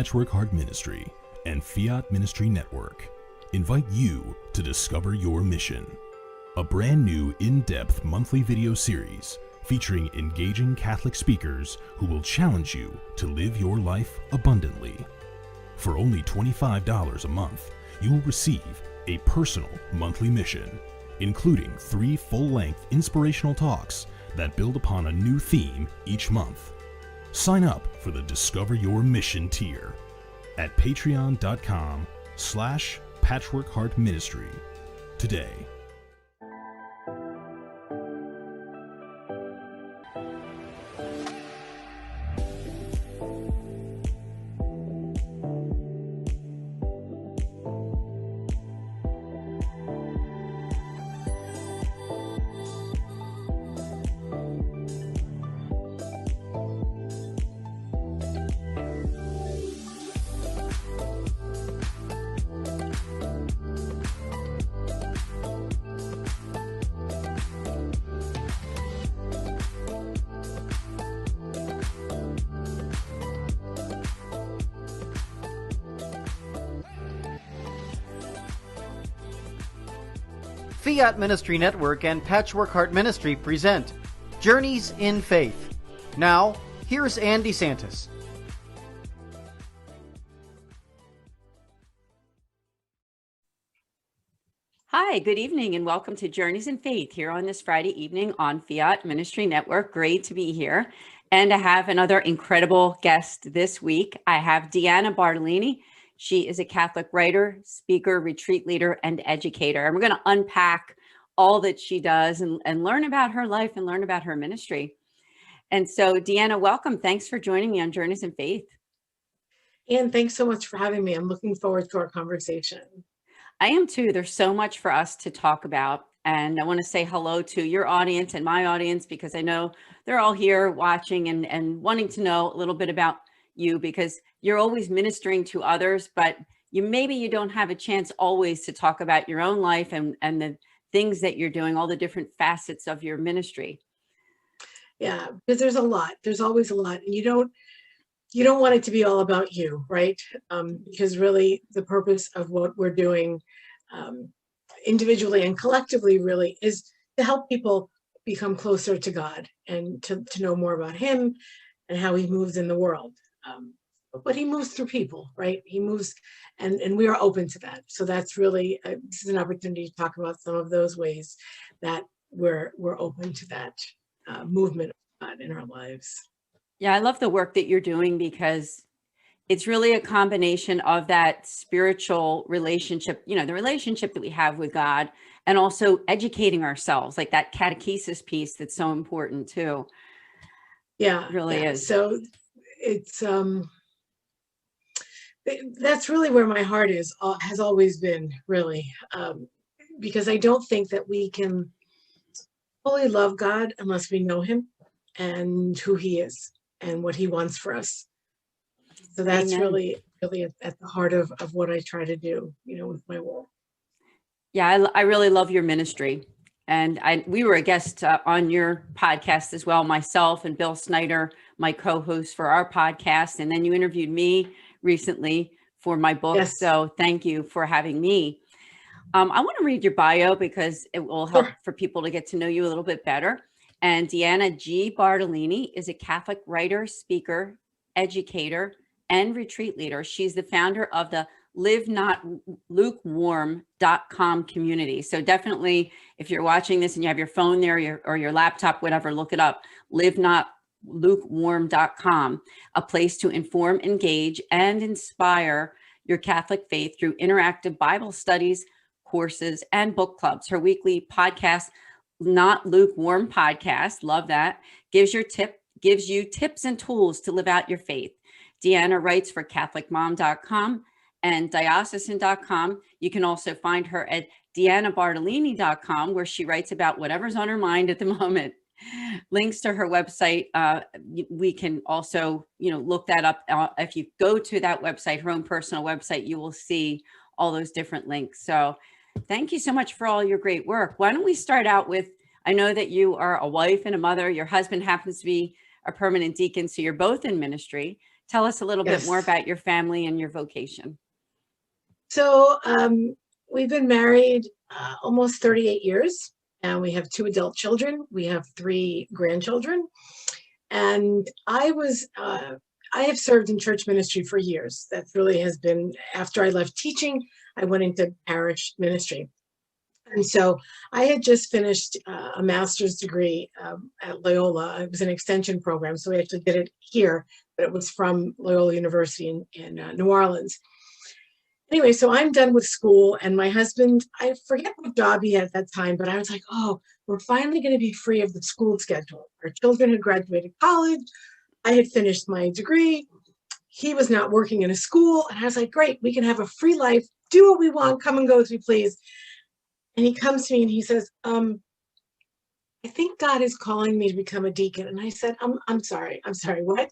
Patchwork Heart Ministry and Fiat Ministry Network invite you to discover your mission. A brand new in-depth monthly video series featuring engaging Catholic speakers who will challenge you to live your life abundantly. For only $25 a month, you will receive a personal monthly mission, including 3 full-length inspirational talks that build upon a new theme each month. Sign up for the Discover Your Mission tier at patreon.com/patchworkheartministry today. Fiat Ministry Network and Patchwork Heart Ministry present Journeys in Faith. Now, here's Anne DeSantis. Hi, good evening, and welcome to Journeys in Faith here on this Friday evening on Fiat Ministry Network. Great to be here. And I have another incredible guest this week. I have Deanna Bartalini. She is a Catholic writer, speaker, retreat leader, and educator. And we're going to unpack all that she does and learn about her life and learn about her ministry. And so, Deanna, welcome. Thanks for joining me on Journeys in Faith. Anne, thanks so much for having me. I'm looking forward to our conversation. I am too. There's so much for us to talk about. And I want to say hello to your audience and my audience, because I know they're all here watching and wanting to know a little bit about you, because you're always ministering to others, but maybe you don't have a chance always to talk about your own life and the things that you're doing, all the different facets of your ministry. Yeah, because there's a lot. There's always a lot. And you don't want it to be all about you, right? Because really the purpose of what we're doing individually and collectively really is to help people become closer to God and to know more about Him and how He moves in the world. But He moves through people, right? He moves, and we are open to that. So that's really, this is an opportunity to talk about some of those ways that we're open to that movement of God in our lives. Yeah, I love the work that you're doing, because it's really a combination of that spiritual relationship, the relationship that we have with God, and also educating ourselves, like that catechesis piece that's so important too. Yeah, it really is. So it's that's really where my heart has always been, really, because I don't think that we can fully love God unless we know Him and who He is and what He wants for us. So that's Amen. really at the heart of what I try to do, with my work. Yeah, I really love your ministry. And we were a guest on your podcast as well, myself and Bill Snyder, my co-host for our podcast. And then you interviewed me recently for my book. Yes. So thank you for having me. I want to read your bio because it will help for people to get to know you a little bit better. And Deanna G. Bartalini is a Catholic writer, speaker, educator, and retreat leader. She's the founder of the lukewarm.com community. So definitely, if you're watching this and you have your phone there or your laptop, whatever, look it up. lukewarm.com, a place to inform, engage, and inspire your Catholic faith through interactive Bible studies, courses, and book clubs. Her weekly podcast, Not Lukewarm Podcast, love that, gives you tips and tools to live out your faith. Deanna writes for CatholicMom.com and diocesan.com. You can also find her at deannabartalini.com, where she writes about whatever's on her mind at the moment. Links to her website, we can also, look that up. If you go to that website, her own personal website, you will see all those different links. So thank you so much for all your great work. Why don't we start out with, I know that you are a wife and a mother. Your husband happens to be a permanent deacon, so you're both in ministry. Tell us a little bit Yes. more about your family and your vocation. So we've been married almost 38 years, and we have 2 adult children. We have 3 grandchildren. And I have served in church ministry for years. That really has been, after I left teaching, I went into parish ministry. And so I had just finished a master's degree at Loyola. It was an extension program, so we actually did it here, but it was from Loyola University in New Orleans. Anyway, so I'm done with school, and my husband, I forget what job he had at that time, but I was like, oh, we're finally going to be free of the school schedule. Our children had graduated college. I had finished my degree. He was not working in a school. And I was like, great, we can have a free life, do what we want, come and go as we please. And he comes to me and he says, I think God is calling me to become a deacon. And I said, I'm sorry, what?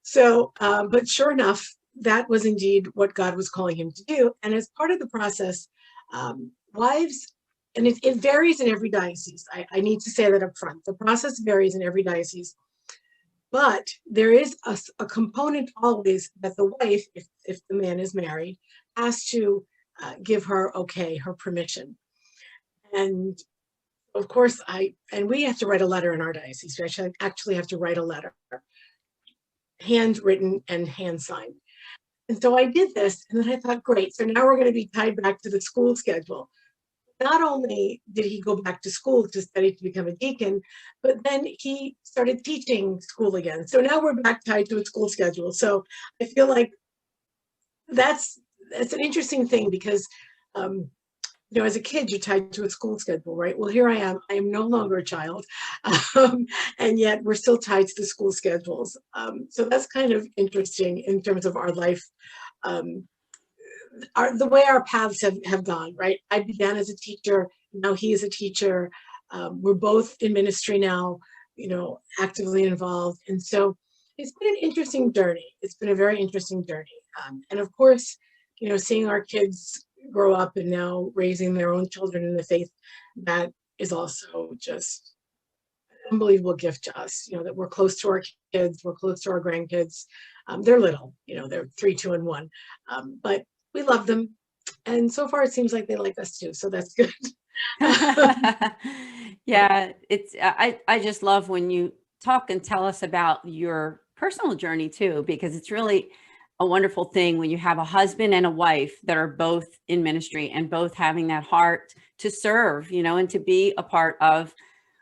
So, but sure enough, that was indeed what God was calling him to do. And as part of the process, wives, and it varies in every diocese. I need to say that up front. The process varies in every diocese. But there is a component always that the wife, if the man is married, has to give her permission. And of course, we have to write a letter in our diocese. We actually have to write a letter, handwritten and hand signed. And so I did this, and then I thought, great, so now we're going to be tied back to the school schedule. Not only did he go back to school to study to become a deacon, but then he started teaching school again. So now we're back tied to a school schedule. So I feel like that's an interesting thing because, as a kid, you're tied to a school schedule, right? Well, here I am no longer a child, and yet we're still tied to the school schedules. So that's kind of interesting in terms of our life. The way our paths have gone, right? I began as a teacher, now he is a teacher. We're both in ministry now, actively involved. And so it's been an interesting journey. It's been a very interesting journey. And of course, seeing our kids grow up and now raising their own children in the faith, that is also just an unbelievable gift to us, that we're close to our kids, we're close to our grandkids. They're little, they're 3, 2, and 1. But we love them. And so far it seems like they like us too. So that's good. Yeah, I just love when you talk and tell us about your personal journey too, because it's really a wonderful thing when you have a husband and a wife that are both in ministry and both having that heart to serve, and to be a part of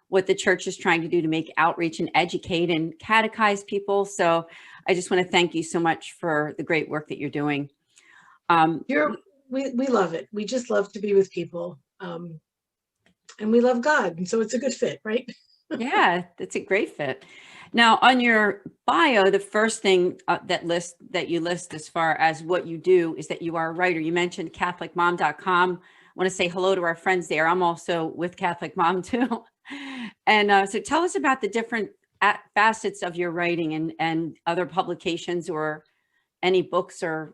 what the church is trying to do to make outreach and educate and catechize people. So I just want to thank you so much for the great work that you're doing. We love it. We just love to be with people. And we love God. And so it's a good fit, right? Yeah, that's a great fit. Now, on your bio, the first thing that you list as far as what you do is that you are a writer. You mentioned CatholicMom.com. I want to say hello to our friends there. I'm also with Catholic Mom too. And so tell us about the different facets of your writing and other publications or any books or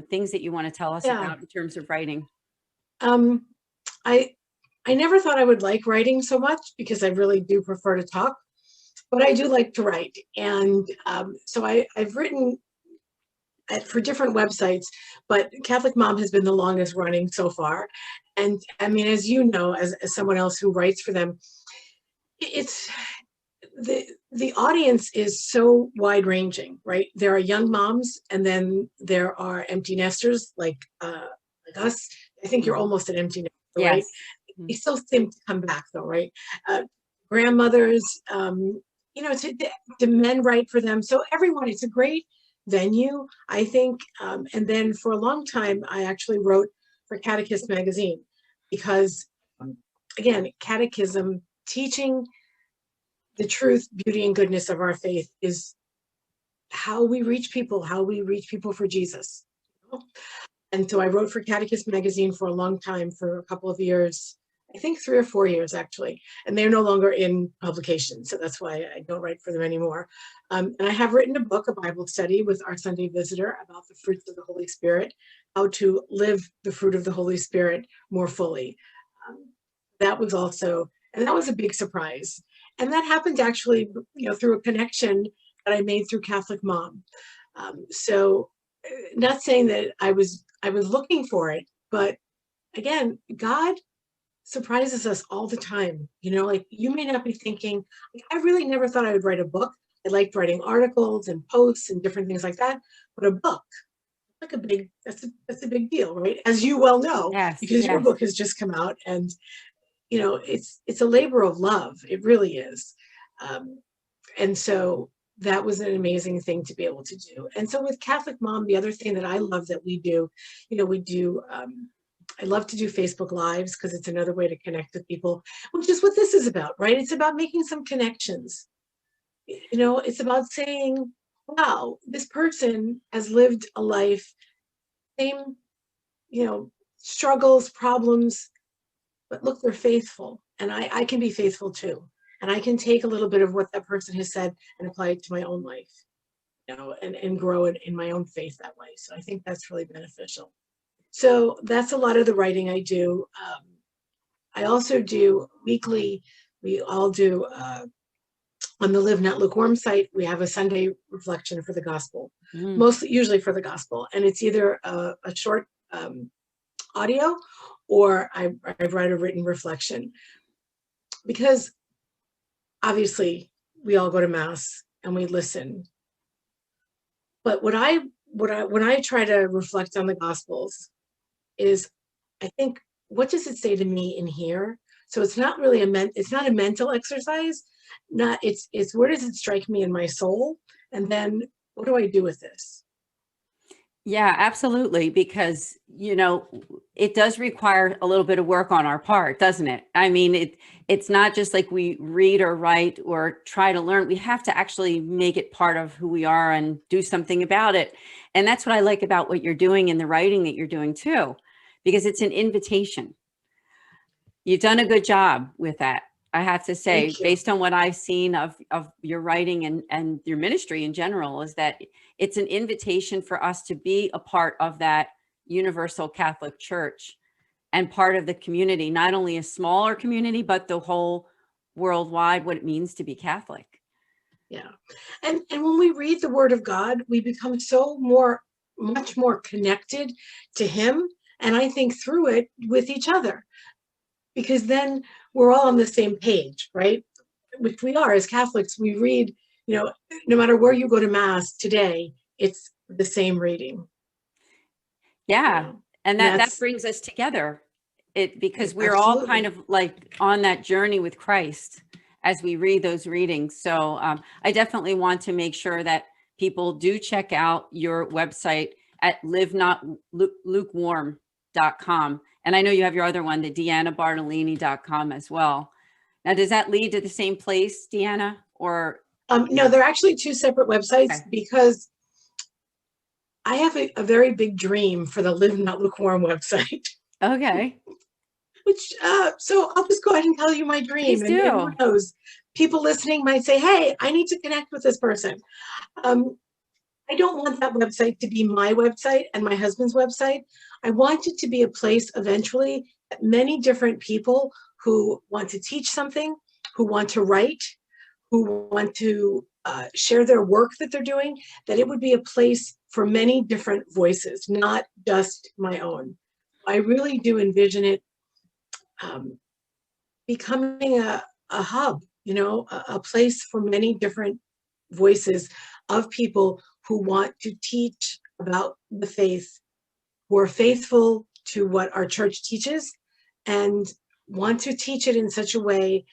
things that you want to tell us about in terms of writing. I never thought I would like writing so much because I really do prefer to talk, but I do like to write. And so I've written for different websites, but Catholic Mom has been the longest running so far. And I mean, as you know, as someone else who writes for them, it's the audience is so wide ranging, right? There are young moms, and then there are empty nesters like us. I think you're almost an empty nester, Yes. right? They still seem to come back though, right? Grandmothers, to men write for them. So everyone, it's a great venue, I think. And then for a long time, I actually wrote for Catechist magazine because, again, catechism, teaching the truth, beauty, and goodness of our faith is how we reach people for Jesus. And so I wrote for Catechist magazine for a long time, for a couple of years, I think 3 or 4 years actually, and they're no longer in publication. So that's why I don't write for them anymore. And I have written a book, a Bible study with our Sunday Visitor about the fruits of the Holy Spirit, how to live the fruit of the Holy Spirit more fully. That was also, and that was a big surprise. And that happened actually, through a connection that I made through Catholic Mom. So not saying that I was looking for it, but again, God surprises us all the time. You know, like you may not be thinking, like, I really never thought I would write a book. I liked writing articles and posts and different things like that, but a book, like that's a big deal, right? As you well know, Yes, because your yes. book has just come out, and you know, it's a labor of love. It really is. And so that was an amazing thing to be able to do. And so with Catholic Mom, the other thing that I love that we do, you know, we do, I love to do Facebook Lives because it's another way to connect with people, which is what this is about, right? It's about making some connections. You know, it's about saying, wow, this person has lived a life, same, you know, struggles, problems, but look, they're faithful. And I can be faithful too. And I can take a little bit of what that person has said and apply it to my own life, you know, and grow it in my own faith that way. So I think that's really beneficial. So that's a lot of the writing I do. I also do weekly, we all do, on the Live Not Lukewarm site, we have a Sunday reflection for the gospel, mostly usually for the gospel. And it's either a short audio or I write a written reflection. Because obviously we all go to mass and we listen. But when I try to reflect on the gospels is, I think, what does it say to me in here? So it's not really it's not a mental exercise. It's where does it strike me in my soul? And then what do I do with this? Yeah, absolutely. Because, you know, it does require a little bit of work on our part, doesn't it? I mean, it's not just like we read or write or try to learn. We have to actually make it part of who we are and do something about it. And that's what I like about what you're doing and the writing that you're doing too, because it's an invitation. You've done a good job with that. I have to say, based on what I've seen of your writing and your ministry in general, is that it's an invitation for us to be a part of that universal Catholic Church and part of the community, not only a smaller community, but the whole worldwide, what it means to be Catholic. Yeah. And when we read the Word of God, we become much more connected to Him. And I think through it with each other, because then we're all on the same page, right? Which we are as Catholics. We read, you know, no matter where you go to mass today, it's the same reading. Yeah. You know? And that brings us together, because we're all kind of like on that journey with Christ as we read those readings. So I definitely want to make sure that people do check out your website at lukewarm.com. And I know you have your other one, the deannabartalini.com as well. Now, does that lead to the same place, Deanna, or? No, they're actually two separate websites, because I have a very big dream for the Live Not Lukewarm website. Okay. Which, so I'll just go ahead and tell you my dream. Please do. And who knows, people listening might say, hey, I need to connect with this person. I don't want that website to be my website and my husband's website. I want it to be a place eventually that many different people who want to teach something, who want to write, who want to share their work that they're doing, that it would be a place for many different voices, not just my own. I really do envision it becoming a hub, you know, a place for many different voices of people who want to teach about the faith, who are faithful to what our church teaches and want to teach it in such a way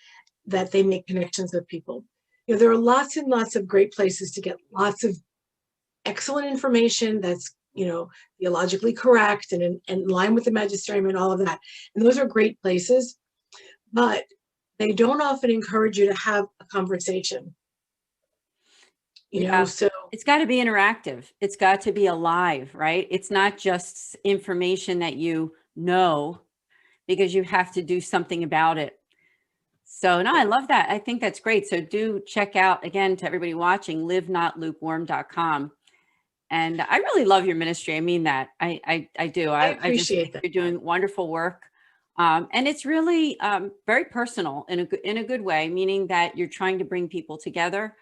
that they make connections with people. You know, there are lots and lots of great places to get lots of excellent information that's, you know, theologically correct and in line with the magisterium and all of that. And those are great places, but they don't often encourage you to have a conversation. You know, so it's got to be interactive. It's got to be alive, right? It's not just information that you know, because you have to do something about it. So no, I love that. I think that's great. So do check out, again, to everybody watching, livenotlukewarm.com. And I really love your ministry. I mean that. I do. I appreciate that. You're doing wonderful work. And it's really very personal in a good way, meaning that you're trying to bring people together.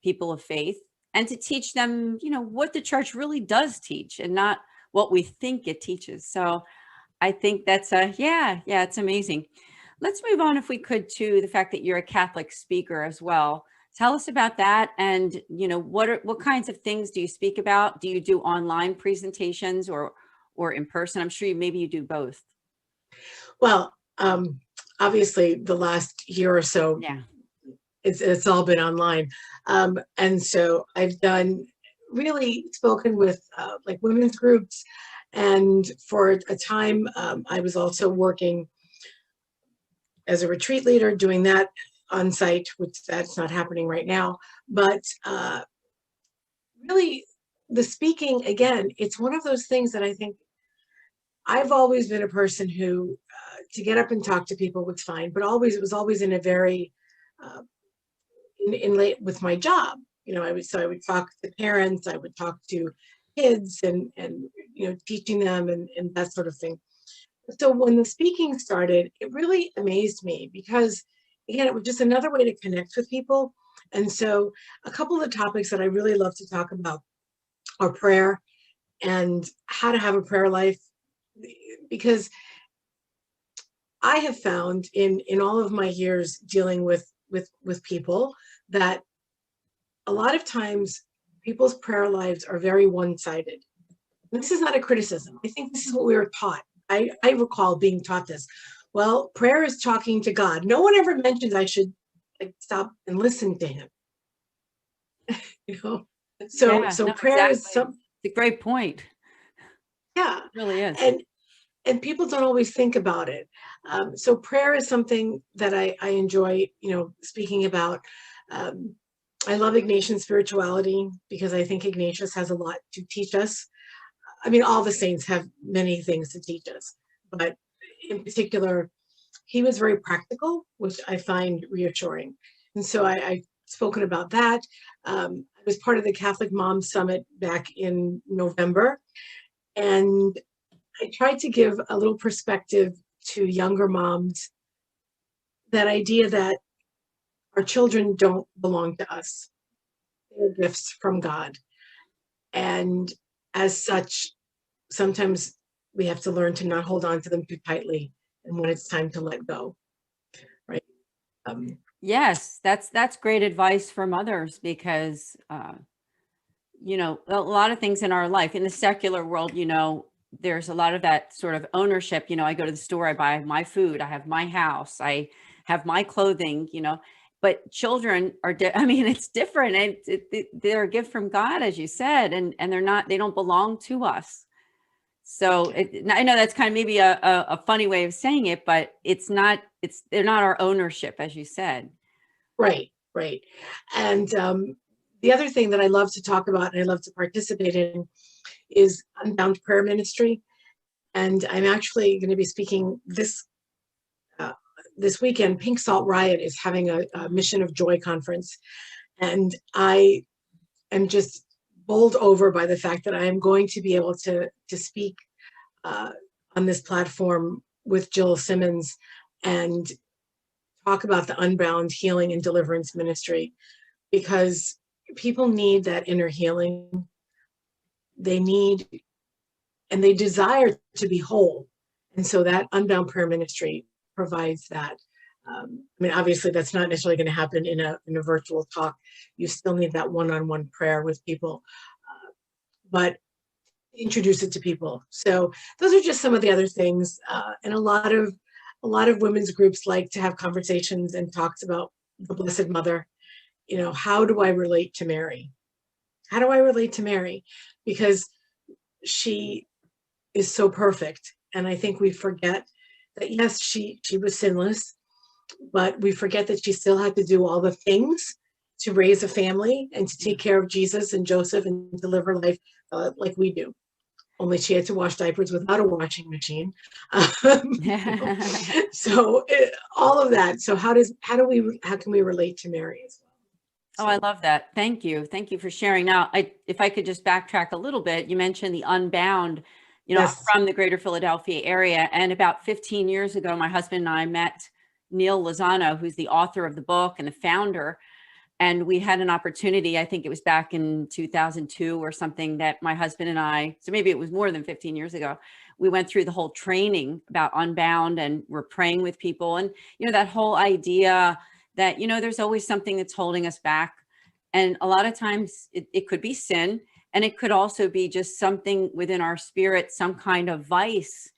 people of faith, and to teach them, what the church really does teach and not what we think it teaches. So I think that's yeah, it's amazing. Let's move on, if we could, to the fact that you're a Catholic speaker as well. Tell us about that, and what kinds of things do you speak about? Do you do online presentations or in person? I'm sure maybe you do both. Well, obviously the last year or so, Yeah. it's all been online. And so I've really spoken with like women's groups. And for a time, I was also working as a retreat leader, doing that on site, which that's not happening right now. But really, the speaking, again, it's one of those things that I think I've always been a person who, to get up and talk to people was fine, but it was always in a very, in late with my job. I would talk to parents, I would talk to kids and teaching them and that sort of thing. So when the speaking started, it really amazed me because, again, it was just another way to connect with people. And so a couple of the topics that I really love to talk about are prayer and how to have a prayer life, because I have found in all of my years dealing with people that a lot of times people's prayer lives are very one-sided. This is not a criticism. I think this is what we were taught. I recall being taught this. Well, prayer is talking to God. No one ever mentions I should stop and listen to him. So prayer is it's a great point. Yeah, it really is. And people don't always think about it. So prayer is something that I enjoy, speaking about. I love Ignatian spirituality because I think Ignatius has a lot to teach us. I mean, all the saints have many things to teach us, but in particular, he was very practical, which I find reassuring. And so I've spoken about that. I was part of the Catholic Mom Summit back in November, and I tried to give a little perspective to younger moms, that idea that our children don't belong to us. They're gifts from God. And as such, sometimes we have to learn to not hold on to them too tightly, and when it's time to let go, right? Yes, that's great advice for mothers, because a lot of things in our life, in the secular world, there's a lot of that sort of ownership. I go to the store, I buy my food, I have my house, I have my clothing, but children are, it's different. And they're a gift from God, as you said, and they don't belong to us. So I know that's kind of maybe a funny way of saying it, but they're not our ownership, as you said. Right. And the other thing that I love to talk about and I love to participate in is Unbound prayer ministry. And I'm actually going to be speaking this weekend. Pink Salt Riot is having a Mission of Joy conference. And I am just bowled over by the fact that I am going to be able to speak on this platform with Jill Simmons and talk about the Unbound healing and deliverance ministry, because people need that inner healing. They need and they desire to be whole. And so that Unbound prayer ministry provides that. Obviously that's not necessarily going to happen in a virtual talk. You still need that one-on-one prayer with people, but introduce it to people. So those are just some of the other things. And a lot of women's groups like to have conversations and talks about the Blessed Mother. How do I relate to Mary? How do I relate to Mary? Because she is so perfect. And I think we forget that, yes, she was sinless, but we forget that she still had to do all the things to raise a family and to take care of Jesus and Joseph and deliver life like we do. Only she had to wash diapers without a washing machine. So all of that. So how can we relate to Mary as well? Oh, I love that. Thank you. Thank you for sharing. Now, if I could just backtrack a little bit, you mentioned the Unbound, Yes. I'm from the greater Philadelphia area. And about 15 years ago, my husband and I met Neil Lozano, who's the author of the book and the founder. And we had an opportunity, I think it was back in 2002 or something, that my husband and I, so maybe it was more than 15 years ago, we went through the whole training about Unbound, and we're praying with people. And, that whole idea that, there's always something that's holding us back. And a lot of times it could be sin, and it could also be just something within our spirit, some kind of vice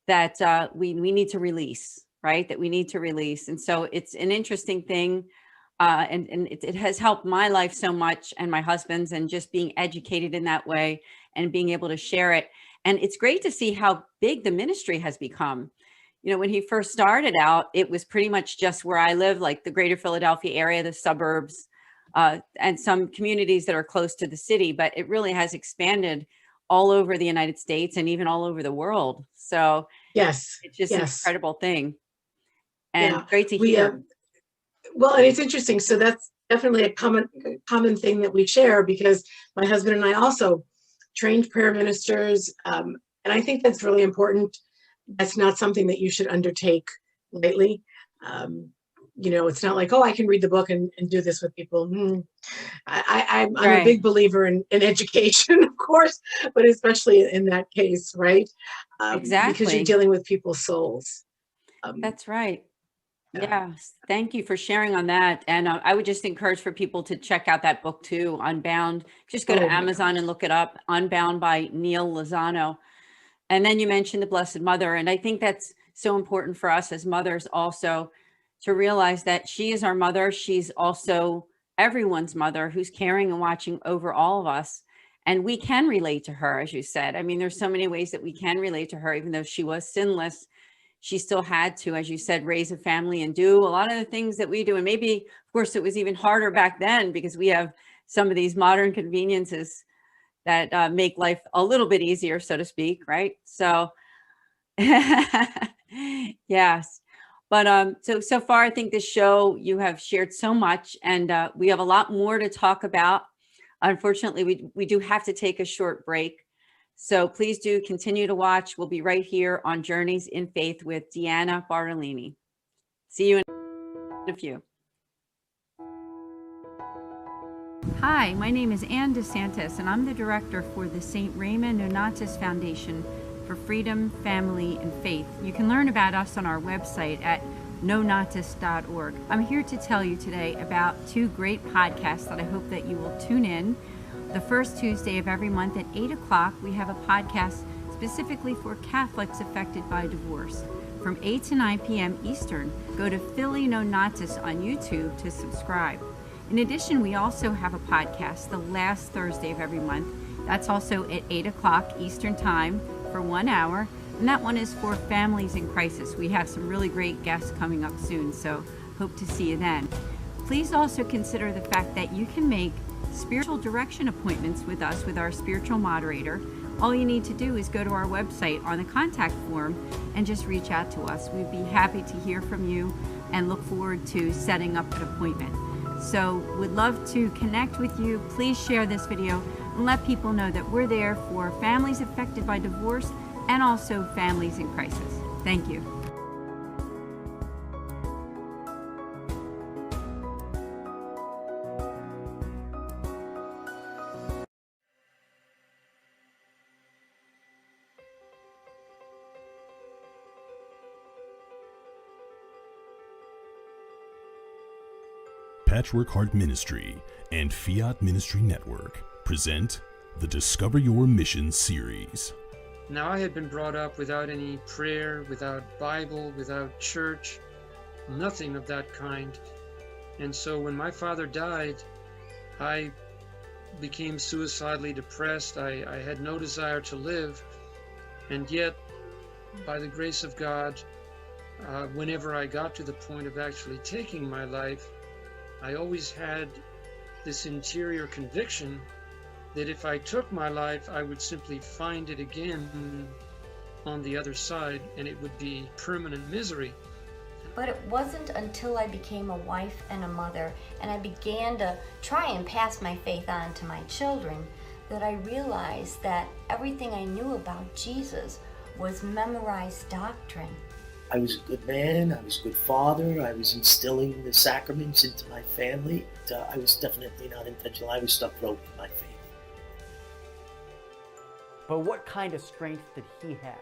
that we need to release, right? That we need to release. And so it's an interesting thing. And it has helped my life so much, and my husband's, and just being educated in that way and being able to share it. And it's great to see how big the ministry has become. When he first started out, it was pretty much just where I live, like the greater Philadelphia area, the suburbs, and some communities that are close to the city, but it really has expanded all over the United States and even all over the world. So Yes. it's just an Yes. incredible thing, and Yeah. great to We, hear. Well, and it's interesting. So that's definitely a common thing that we share, because my husband and I also trained prayer ministers. And I think that's really important. That's not something that you should undertake lightly. It's not like, oh, I can read the book and do this with people. I'm Right. a big believer in education, of course, but especially in that case, right? Because Exactly. you're dealing with people's souls. That's right. Yeah. Yes. Thank you for sharing on that. And I would just encourage for people to check out that book too, Unbound. Just go Oh to my Amazon and look it up, Unbound by Neil Lozano. And then you mentioned the Blessed Mother. And I think that's so important for us as mothers also to realize that she is our mother. She's also everyone's mother, who's caring and watching over all of us. And we can relate to her, as you said. I mean, there's so many ways that we can relate to her, even though she was sinless. She still had to, as you said, raise a family and do a lot of the things that we do. And maybe, of course, it was even harder back then because we have some of these modern conveniences that make life a little bit easier, so to speak, right? So, yes. But so far, I think this show, you have shared so much, and we have a lot more to talk about. Unfortunately, we do have to take a short break. So please do continue to watch. We'll be right here on Journeys in Faith with Deanna Bartalini. See you in a few. Hi, my name is Anne DeSantis, and I'm the director for the St. Raymond Nonatus Foundation for Freedom, Family, and Faith. You can learn about us on our website at nonatus.org. I'm here to tell you today about two great podcasts that I hope that you will tune in. The first Tuesday of every month at 8 o'clock, we have a podcast specifically for Catholics affected by divorce. From 8 to 9 p.m. Eastern, go to Philly Nonatus on YouTube to subscribe. In addition, we also have a podcast the last Thursday of every month. That's also at 8 o'clock Eastern Time for 1 hour. And that one is for families in crisis. We have some really great guests coming up soon, so hope to see you then. Please also consider the fact that you can make spiritual direction appointments with us, with our spiritual moderator. All you need to do is go to our website on the contact form and just reach out to us. We'd be happy to hear from you and look forward to setting up an appointment. So we'd love to connect with you. Please share this video and let people know that we're there for families affected by divorce and also families in crisis. Thank you. Patchwork Heart Ministry and Fiat Ministry Network present the Discover Your Mission series. Now, I had been brought up without any prayer, without Bible, without church, nothing of that kind. And so when my father died, I became suicidally depressed. I had no desire to live. And yet, by the grace of God, whenever I got to the point of actually taking my life, I always had this interior conviction that if I took my life, I would simply find it again on the other side, and it would be permanent misery. But it wasn't until I became a wife and a mother, and I began to try and pass my faith on to my children, that I realized that everything I knew about Jesus was memorized doctrine. I was a good man, I was a good father, I was instilling the sacraments into my family. I was definitely not intentional. I was stuck broke in my faith. But what kind of strength did he have?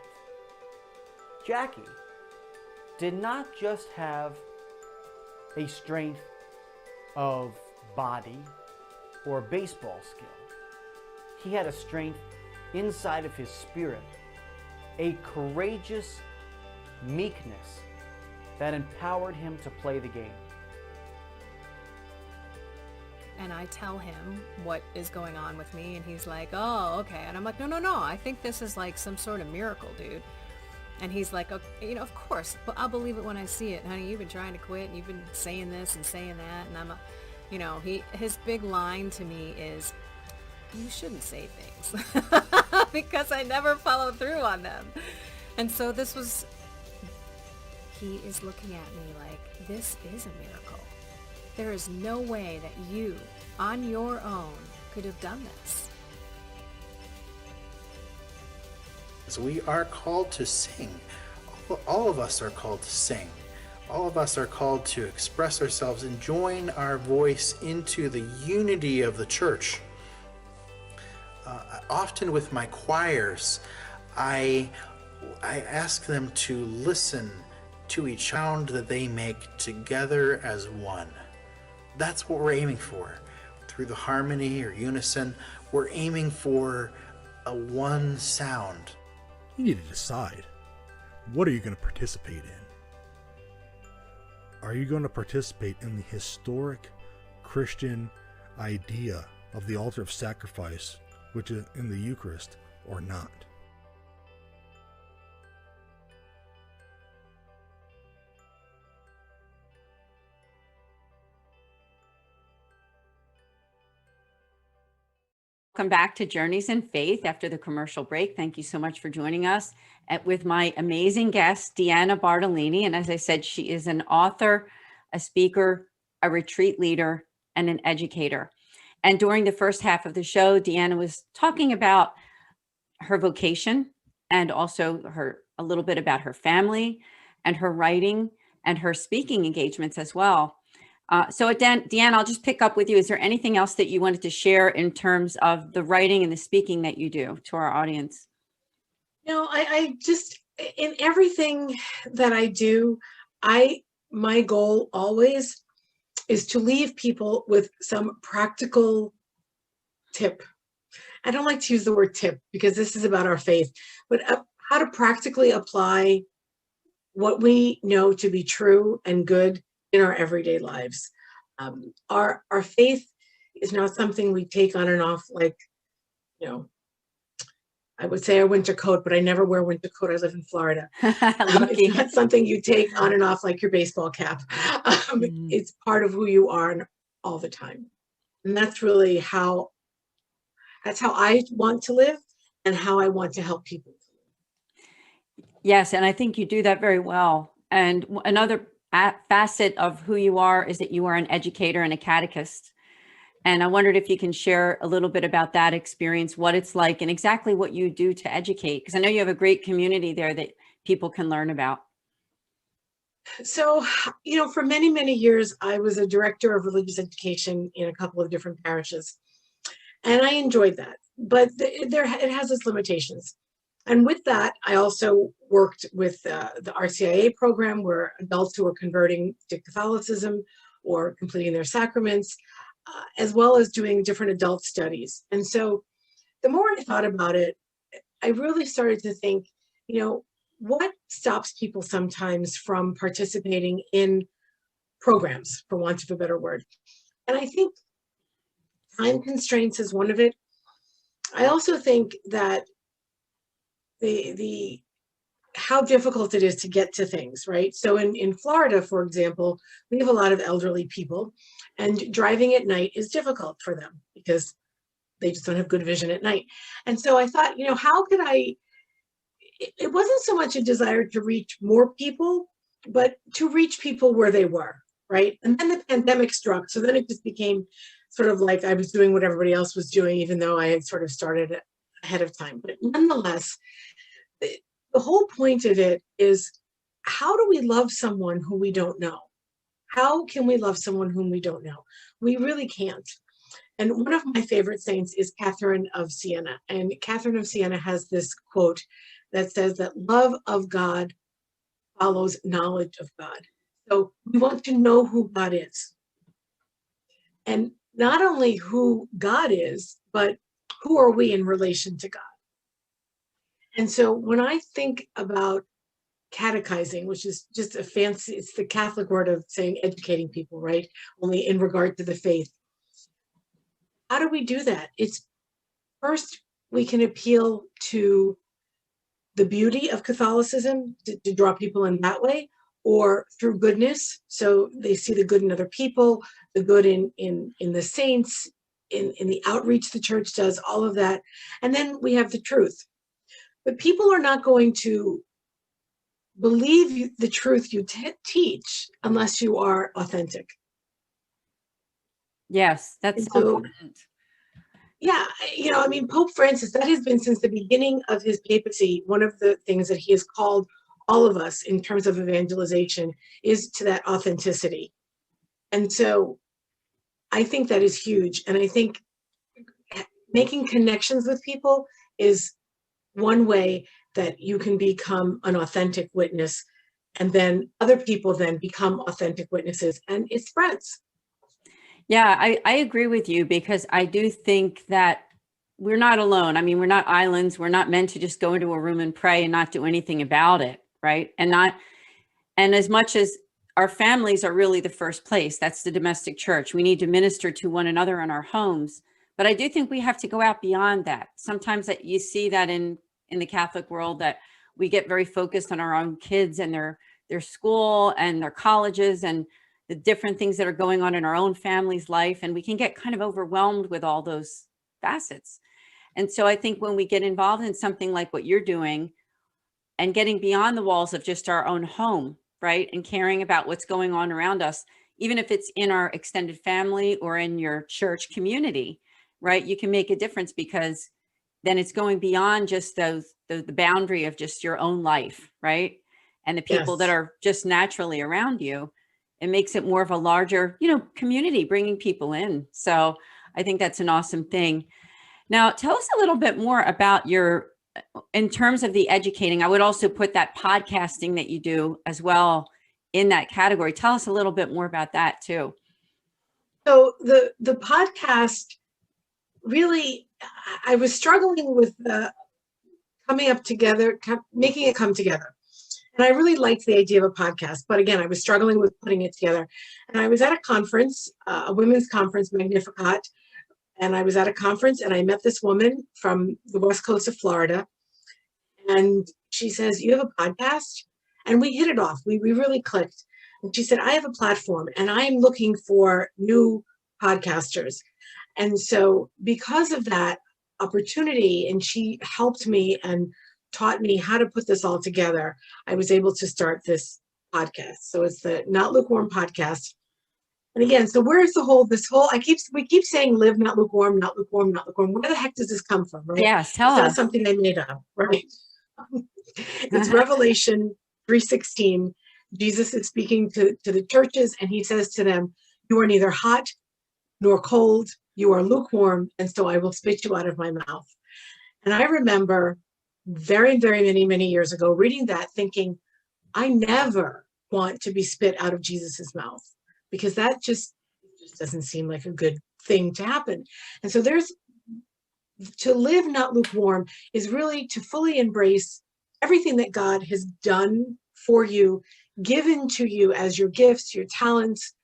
Jackie did not just have a strength of body or baseball skill. He had a strength inside of his spirit, a courageous meekness that empowered him to play the game. And I tell him what is going on with me, and he's like, oh, okay. And I'm like, no, I think this is like some sort of miracle, dude. And he's like, okay, of course, but I'll believe it when I see it. Honey, you've been trying to quit, and you've been saying this and saying that, and I'm his big line to me is, you shouldn't say things, because I never follow through on them. And so he is looking at me like, this is a miracle. There is no way that you, on your own, could have done this. So we are called to sing. All of us are called to sing. All of us are called to express ourselves and join our voice into the unity of the church. Often with my choirs, I ask them to listen to each sound that they make together as one. That's what we're aiming for. Through the harmony or unison, we're aiming for a one sound. You need to decide, what are you going to participate in? Are you going to participate in the historic Christian idea of the altar of sacrifice, which is in the Eucharist, or not? Welcome back to Journeys in Faith after the commercial break. Thank you so much for joining us with my amazing guest, Deanna Bartalini. And as I said, she is an author, a speaker, a retreat leader, and an educator. And during the first half of the show, Deanna was talking about her vocation and also a little bit about her family and her writing and her speaking engagements as well. So Deanna, I'll just pick up with you. Is there anything else that you wanted to share in terms of the writing and the speaking that you do to our audience? I just, in everything that I do, my goal always is to leave people with some practical tip. I don't like to use the word tip because this is about our faith, but how to practically apply what we know to be true and good in our everyday lives. Our faith is not something we take on and off like, I would say a winter coat, but I never wear winter coat. I live in Florida. It's not something you take on and off like your baseball cap. It's part of who you are all the time. And that's really how I want to live and how I want to help people. Yes, and I think you do that very well. And another facet of who you are is that you are an educator and a catechist. And I wondered if you can share a little bit about that experience, what it's like, and exactly what you do to educate, because I know you have a great community there that people can learn about. So, for many, many years, I was a director of religious education in a couple of different parishes, and I enjoyed that. But it has its limitations. And with that, I also worked with the RCIA program, where adults who are converting to Catholicism or completing their sacraments, as well as doing different adult studies. And so the more I thought about it, I really started to think, what stops people sometimes from participating in programs, for want of a better word? And I think time constraints is one of it. I also think that the how difficult it is to get to things, right? So in Florida, for example, we have a lot of elderly people, and driving at night is difficult for them because they just don't have good vision at night. And so I thought, how could it wasn't so much a desire to reach more people, but to reach people where they were, right? And then the pandemic struck. So then it just became sort of like I was doing what everybody else was doing, even though I had sort of started ahead of time. But nonetheless, the whole point of it is, how do we love someone who we don't know? How can we love someone whom we don't know? We really can't. And one of my favorite saints is Catherine of Siena. And Catherine of Siena has this quote that says that love of God follows knowledge of God. So we want to know who God is. And not only who God is, but who are we in relation to God? And so when I think about catechizing, which is just a fancy, it's the Catholic word of saying educating people, right? Only in regard to the faith. How do we do that? It's first, we can appeal to the beauty of Catholicism to draw people in that way, or through goodness. So they see the good in other people, the good in the saints, in the outreach the church does, all of that. And then we have the truth. But people are not going to believe the truth you teach unless you are authentic. Yes, that's so So, important. yeah, I mean, Pope Francis, that has been since the beginning of his papacy, one of the things that he has called all of us in terms of evangelization is to that authenticity. And so I think that is huge. And I think making connections with people is one way that you can become an authentic witness, and then other people then become authentic witnesses, and it spreads. Yeah, I agree with you, because I do think that we're not alone. I mean, we're not islands. We're not meant to just go into a room and pray and not do anything about it, right? And as much as our families are really the first place, that's the domestic church. We need to minister to one another in our homes. But I do think we have to go out beyond that. Sometimes that you see that in the Catholic world, that we get very focused on our own kids and their school and their colleges and the different things that are going on in our own family's life. And we can get kind of overwhelmed with all those facets. And so I think when we get involved in something like what you're doing and getting beyond the walls of just our own home, right, and caring about what's going on around us, even if it's in our extended family or in your church community, right, you can make a difference, because then it's going beyond just the boundary of just your own life, right, and the people that Yes. are just naturally around you. It makes it more of a larger, community, bringing people in. So I think that's an awesome thing. Now, tell us a little bit more about in terms of the educating. I would also put that podcasting that you do as well in that category. Tell us a little bit more about that too. So the podcast, really, I was struggling with coming up together, making it come together. And I really liked the idea of a podcast, but again, I was struggling with putting it together. And I was at a conference, a women's conference, Magnificat, and I was at a conference and I met this woman from the west coast of Florida. And she says, "You have a podcast?" And we hit it off. We really clicked. And she said, "I have a platform and I'm looking for new podcasters." And so because of that opportunity, and she helped me and taught me how to put this all together, I was able to start this podcast. So it's the Not Lukewarm podcast. And again, so where's we keep saying live not lukewarm, not lukewarm, not lukewarm. Where the heck does this come from, right? Yes, tell It's not us. something I made up, right? It's Revelation 3:16. Jesus is speaking to the churches, and he says to them, "You are neither hot nor cold, you are lukewarm, and so I will spit you out of my mouth." And I remember very, very many years ago reading that, thinking, I never want to be spit out of Jesus's mouth, because that just doesn't seem like a good thing to happen. And so to live not lukewarm is really to fully embrace everything that God has done for you, given to you as your gifts, your talents.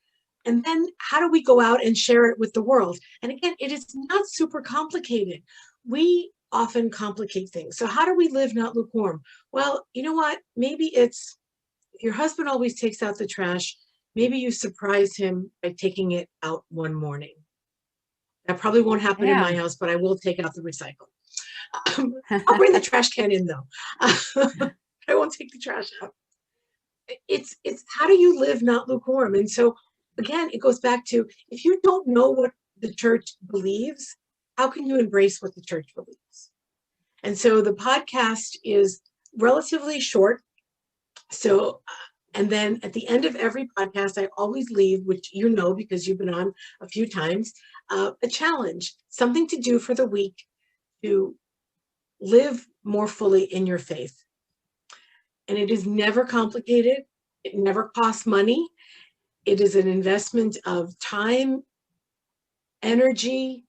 And then how do we go out and share it with the world? And again, it is not super complicated. We often complicate things. So how do we live not lukewarm? Well, you know what? Maybe it's, if your husband always takes out the trash, maybe you surprise him by taking it out one morning. That probably won't happen in my house, but I will take out the recycle. I'll bring the trash can in though. I won't take the trash out. It's how do you live not lukewarm? And so again, it goes back to, if you don't know what the church believes, how can you embrace what the church believes? And so the podcast is relatively short. So, and then at the end of every podcast, I always leave, which you know because you've been on a few times, a challenge, something to do for the week to live more fully in your faith. And it is never complicated. It never costs money. It is an investment of time, energy,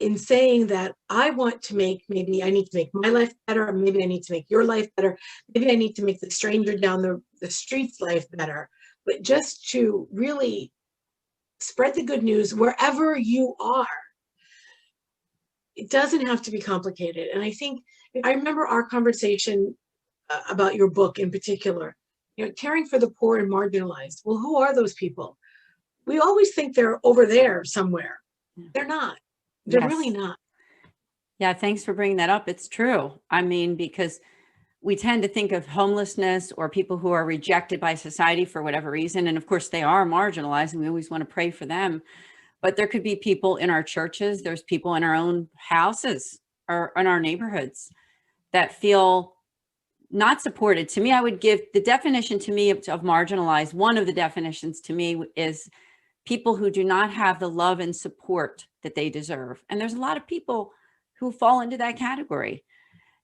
in saying that I want to make, maybe I need to make my life better, or maybe I need to make your life better. Maybe I need to make the stranger down the street's life better. But just to really spread the good news wherever you are. It doesn't have to be complicated. And I think, I remember our conversation about your book in particular, caring for the poor and marginalized. Well, who are those people? We always think they're over there somewhere. They're not. They're really not. Yeah, thanks for bringing that up. It's true. I mean, because we tend to think of homelessness or people who are rejected by society for whatever reason. And of course, they are marginalized, and we always want to pray for them. But there could be people in our churches, there's people in our own houses or in our neighborhoods that feel not supported. To me, I would give the definition to me of marginalized. One of the definitions to me is people who do not have the love and support that they deserve. And there's a lot of people who fall into that category.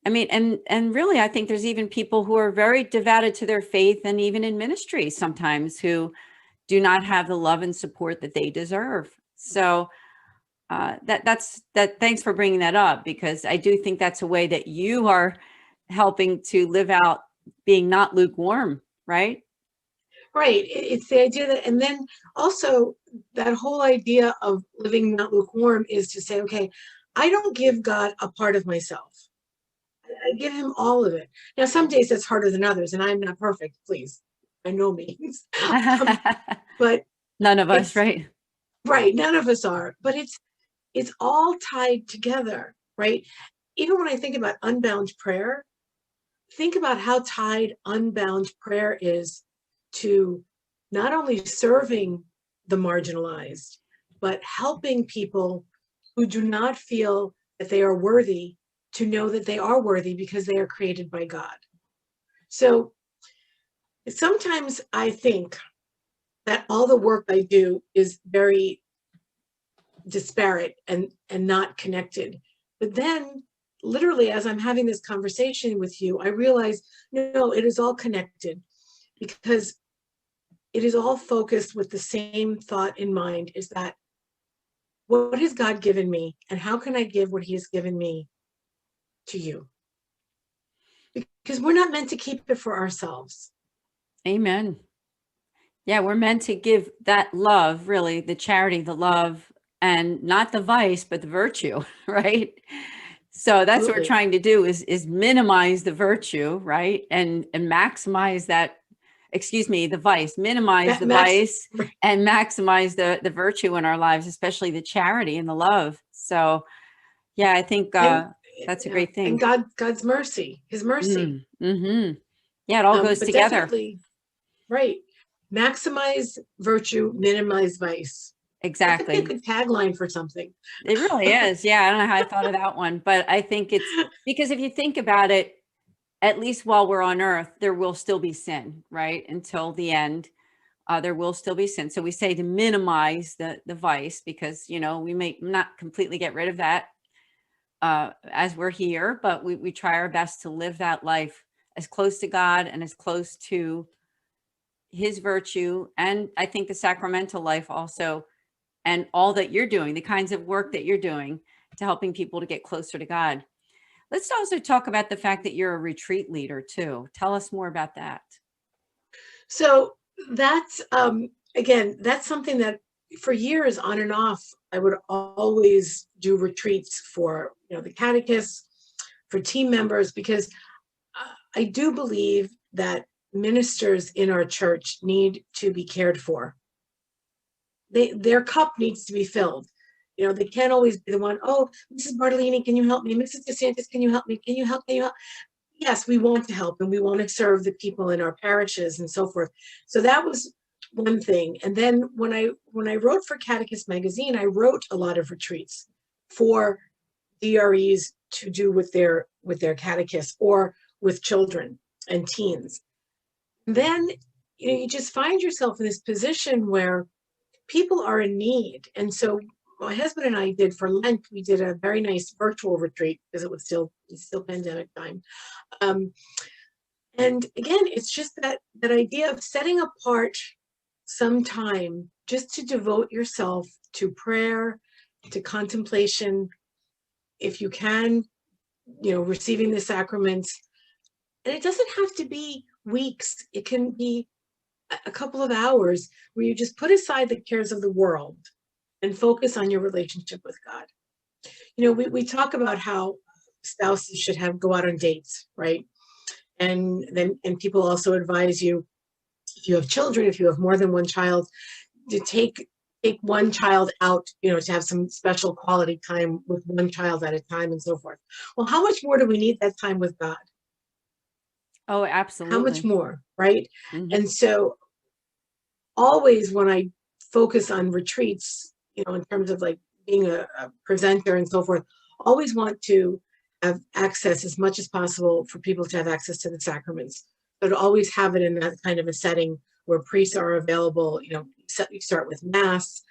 I mean, and really, I think there's even people who are very devoted to their faith and even in ministry sometimes who do not have the love and support that they deserve. So thanks for bringing that up, because I do think that's a way that you are helping to live out being not lukewarm, right? Right. It's the idea that, and then also that whole idea of living not lukewarm is to say, okay, I don't give God a part of myself. I give him all of it. Now, some days that's harder than others, and I'm not perfect, please, by no means. But none of us, right? Right. None of us are, but it's all tied together, right? Even when I think about unbound prayer, think about how tied unbound prayer is to not only serving the marginalized, but helping people who do not feel that they are worthy to know that they are worthy because they are created by God. So sometimes I think that all the work I do is very disparate and not connected. But then literally, as I'm having this conversation with you, I realize, no, it is all connected, because it is all focused with the same thought in mind, is that what has God given me, and how can I give what he has given me to you? Because we're not meant to keep it for ourselves. Amen. Yeah, we're meant to give that love, really, the charity, the love, and not the vice, but the virtue, right? So that's what we're trying to do is minimize the virtue, right? And maximize that, the vice, minimize the vice and maximize the virtue in our lives, especially the charity and the love. So yeah, I think that's a great thing. And God's mercy, his mercy. Mm-hmm. Yeah, it all goes together. Right. Maximize virtue, minimize vice. Exactly. That's a good tagline for something. It really is. Yeah, I don't know how I thought of that one, but I think it's because if you think about it, at least while we're on earth, there will still be sin, right? Until the end, there will still be sin. So we say to minimize the vice, because, we may not completely get rid of that as we're here, but we try our best to live that life as close to God and as close to his virtue. And I think the sacramental life also, and all that you're doing, the kinds of work that you're doing to helping people to get closer to God. Let's also talk about the fact that you're a retreat leader too. Tell us more about that. So that's, again, that's something that for years on and off, I would always do retreats for, the catechists, for team members, because I do believe that ministers in our church need to be cared for. Their cup needs to be filled. They can't always be the one, oh, Mrs. Bartalini, can you help me? Mrs. DeSantis, can you help me? Can you help? Yes, we want to help, and we want to serve the people in our parishes and so forth. So that was one thing. And then when I wrote for Catechist Magazine, I wrote a lot of retreats for DREs to do with their catechists or with children. and teens. Then, you just find yourself in this position where people are in need. And so my husband and I did for Lent, we did a very nice virtual retreat because it's still pandemic time. And again, it's just that idea of setting apart some time just to devote yourself to prayer, to contemplation, if you can, receiving the sacraments. And it doesn't have to be weeks. It can be a couple of hours where you just put aside the cares of the world and focus on your relationship with God. We talk about how spouses should go out on dates, right? And people also advise you, if you have children, if you have more than one child, to take one child out, to have some special quality time with one child at a time and so forth. Well, how much more do we need that time with God? Oh, absolutely. How much more, right? Mm-hmm. And so always when I focus on retreats, in terms of like being a presenter and so forth, always want to have access as much as possible for people to have access to the sacraments. So to always have it in that kind of a setting where priests are available. You start with Mass,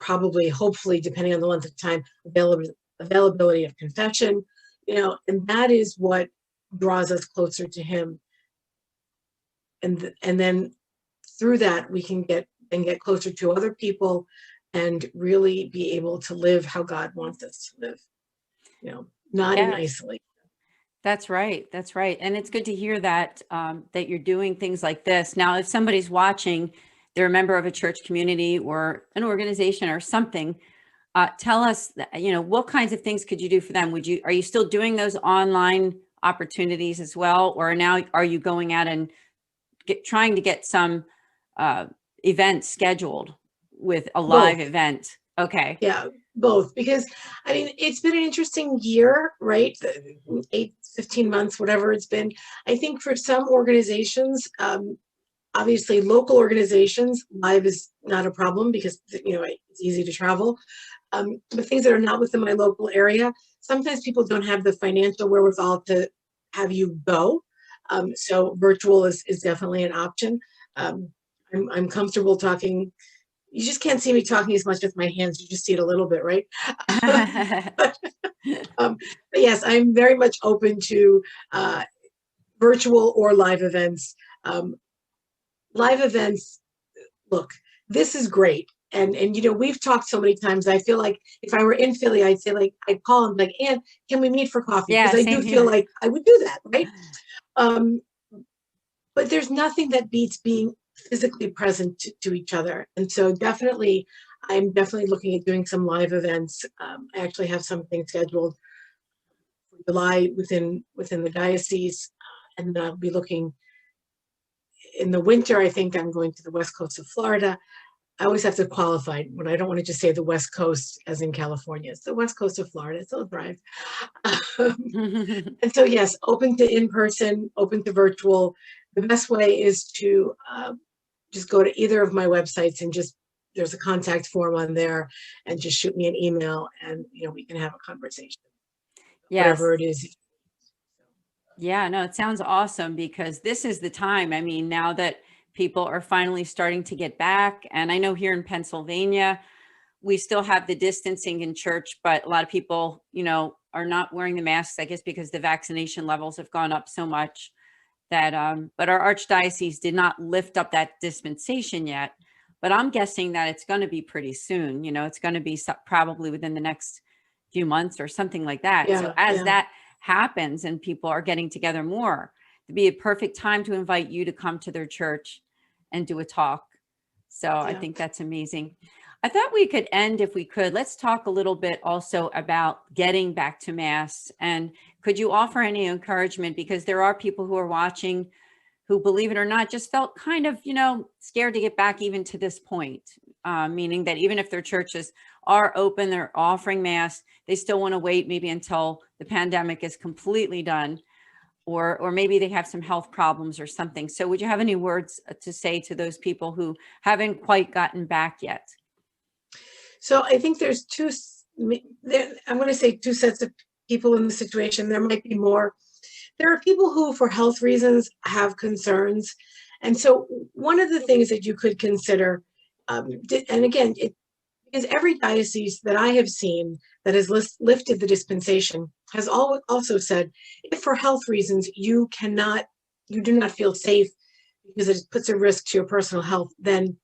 probably, hopefully, depending on the length of time, availability of confession, and that is what draws us closer to Him. And then through that, we can get closer to other people and really be able to live how God wants us to live, not in isolation. That's right. That's right. And it's good to hear that, that you're doing things like this. Now, if somebody's watching, they're a member of a church community or an organization or something, tell us, what kinds of things could you do for them? Are you still doing those online opportunities as well? Or now are you going out and trying to get some events scheduled with a live event? Okay. Yeah, both. Because, it's been an interesting year, right? 15 months, whatever it's been. I think for some organizations, obviously local organizations, live is not a problem because, it's easy to travel. But things that are not within my local area, sometimes people don't have the financial wherewithal to have you go. So virtual is definitely an option. I'm comfortable talking. You just can't see me talking as much with my hands. You just see it a little bit, right? but yes, I'm very much open to virtual or live events. Live events, look, this is great. And we've talked so many times. I feel like if I were in Philly, I'd say I'd call and like, Anne, can we meet for coffee? Yeah, because I do feel like I would do that, right? But there's nothing that beats being physically present to each other. And so I'm definitely looking at doing some live events. I actually have something scheduled for July within the diocese. And then I'll be looking in the winter. I think I'm going to the west coast of Florida. I always have to qualify when I don't want to just say the West Coast as in California. It's the West Coast of Florida. It's a drive. And so, yes, open to in-person, open to virtual. The best way is to just go to either of my websites and there's a contact form on there and just shoot me an email and, we can have a conversation. Yes. Whatever it is. Yeah, no, it sounds awesome because this is the time. Now that people are finally starting to get back. And I know here in Pennsylvania, we still have the distancing in church, but a lot of people, are not wearing the masks, I guess, because the vaccination levels have gone up so much that, but our archdiocese did not lift up that dispensation yet. But I'm guessing that it's going to be pretty soon. It's going to be probably within the next few months or something like that. Yeah, so as that happens and people are getting together more, it'd be a perfect time to invite you to come to their church and do a talk. So I think that's amazing. I thought we could end, if we could, let's talk a little bit also about getting back to Mass. And could you offer any encouragement? Because there are people who are watching who, believe it or not, just felt kind of, scared to get back even to this point, meaning that even if their churches are open, they're offering Mass, they still want to wait maybe until the pandemic is completely done. Or maybe they have some health problems or something. So would you have any words to say to those people who haven't quite gotten back yet? So I think there's I'm going to say two sets of people in the situation. There might be more there are people who, for health reasons, have concerns. And so one of the things that you could consider, and again, because every diocese that I have seen that has lifted the dispensation has also said, if for health reasons you do not feel safe because it puts a risk to your personal health, then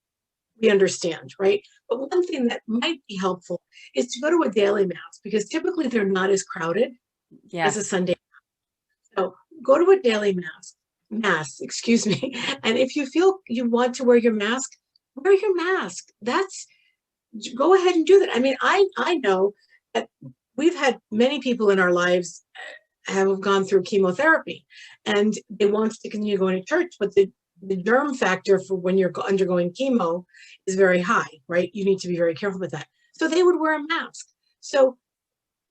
we understand, right? But one thing that might be helpful is to go to a daily mass, because typically they're not as crowded as a Yes. Sunday. So go to a daily mass, excuse me. And if you feel you want to wear your mask, wear your mask. Go ahead and do that. I mean, I know that we've had many people in our lives have gone through chemotherapy, and they want to continue going to church, but the germ factor for when you're undergoing chemo is very high, right? You need to be very careful with that. So they would wear a mask. So,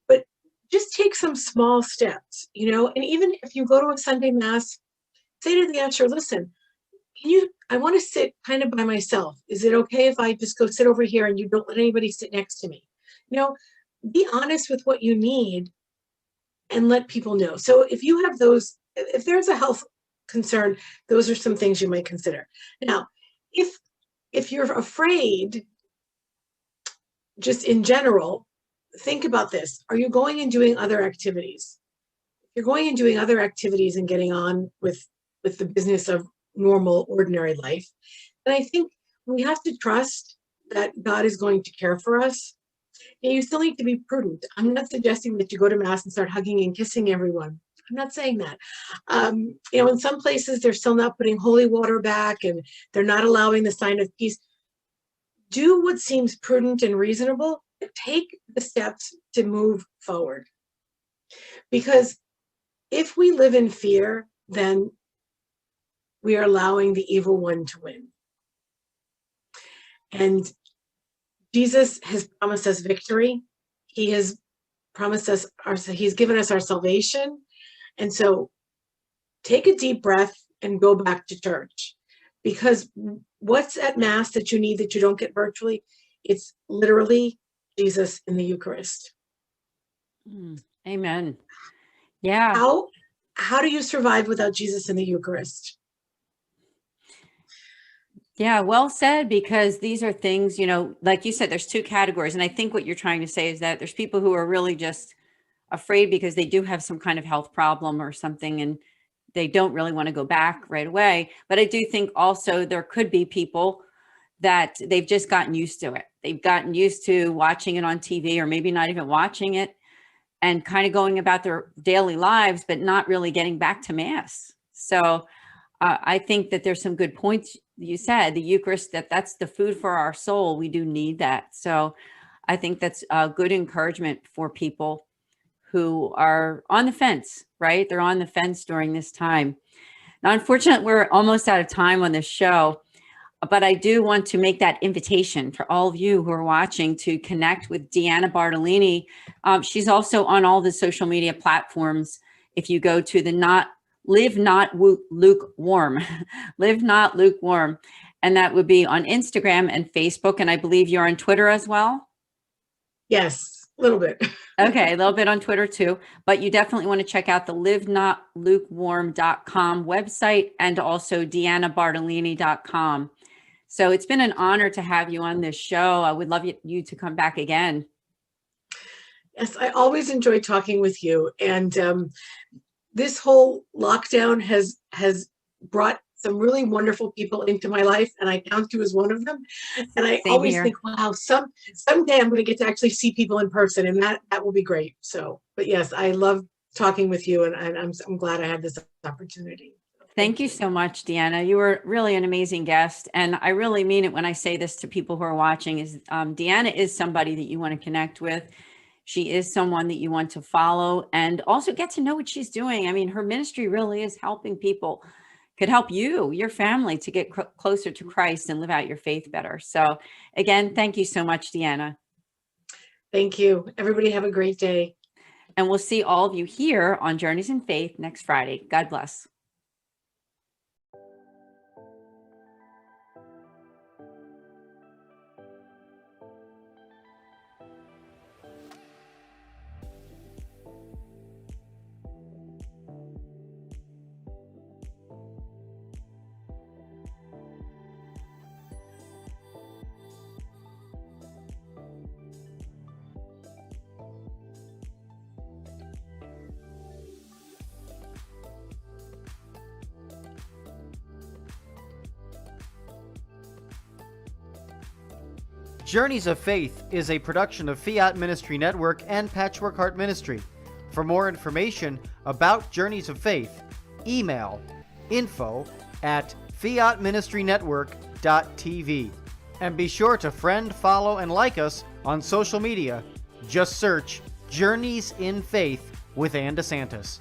but just take some small steps, and even if you go to a Sunday mass, say to the usher, listen, I want to sit kind of by myself. Is it okay if I just go sit over here and you don't let anybody sit next to me? Be honest with what you need and let people know. So if there's a health concern, those are some things you might consider. Now, if you're afraid, just in general, think about this. Are you going and doing other activities? If you're going and doing other activities and getting on with the business of normal, ordinary life, then I think we have to trust that God is going to care for us. And you still need to be prudent. I'm not suggesting that you go to mass and start hugging and kissing everyone. I'm not saying that. In some places, they're still not putting holy water back, and they're not allowing the sign of peace. Do what seems prudent and reasonable, but take the steps to move forward. Because if we live in fear, then we are allowing the evil one to win. And Jesus has promised us victory. He has promised us he's given us our salvation. And so take a deep breath and go back to church, because what's at mass that you need that you don't get virtually? It's literally Jesus in the Eucharist. Amen. Yeah. How do you survive without Jesus in the Eucharist? Yeah, well said, because these are things, like you said, there's two categories. And I think what you're trying to say is that there's people who are really just afraid because they do have some kind of health problem or something, and they don't really want to go back right away. But I do think also there could be people that they've just gotten used to it. They've gotten used to watching it on TV, or maybe not even watching it, and kind of going about their daily lives, but not really getting back to mass. So I think that there's some good points. You said the Eucharist, that's the food for our soul. We do need that. So I think that's a good encouragement for people who are on the fence, right? They're on the fence during this time. Now, unfortunately, we're almost out of time on this show, but I do want to make that invitation for all of you who are watching to connect with Deanna Bartalini. She's also on all the social media platforms. If you go to the Live Not Lukewarm, Live Not Lukewarm, and that would be on Instagram and Facebook. And I believe you're on Twitter as well. Yes, a little bit. Okay, a little bit on Twitter too, but you definitely want to check out the livenotlukewarm.com website and also deannabartalini.com. So it's been an honor to have you on this show. I would love you to come back again. Yes, I always enjoy talking with you. And this whole lockdown has brought some really wonderful people into my life, and I count you as one of them. And I always think, wow, someday I'm going to get to actually see people in person, and that will be great. So, but yes, I love talking with you, and I'm glad I had this opportunity. Thank you so much, Deanna. You were really an amazing guest, and I really mean it when I say this to people who are watching. Is Deanna is somebody that you want to connect with. She is someone that you want to follow and also get to know what she's doing. I mean, her ministry really is helping people, could help you, your family, to get closer to Christ and live out your faith better. So again, thank you so much, Deanna. Thank you. Everybody have a great day. And we'll see all of you here on Journeys in Faith next Friday. God bless. Journeys of Faith is a production of Fiat Ministry Network and Patchwork Heart Ministry. For more information about Journeys of Faith, email info@fiatministrynetwork.tv. And be sure to friend, follow, and like us on social media. Just search Journeys in Faith with Anne DeSantis.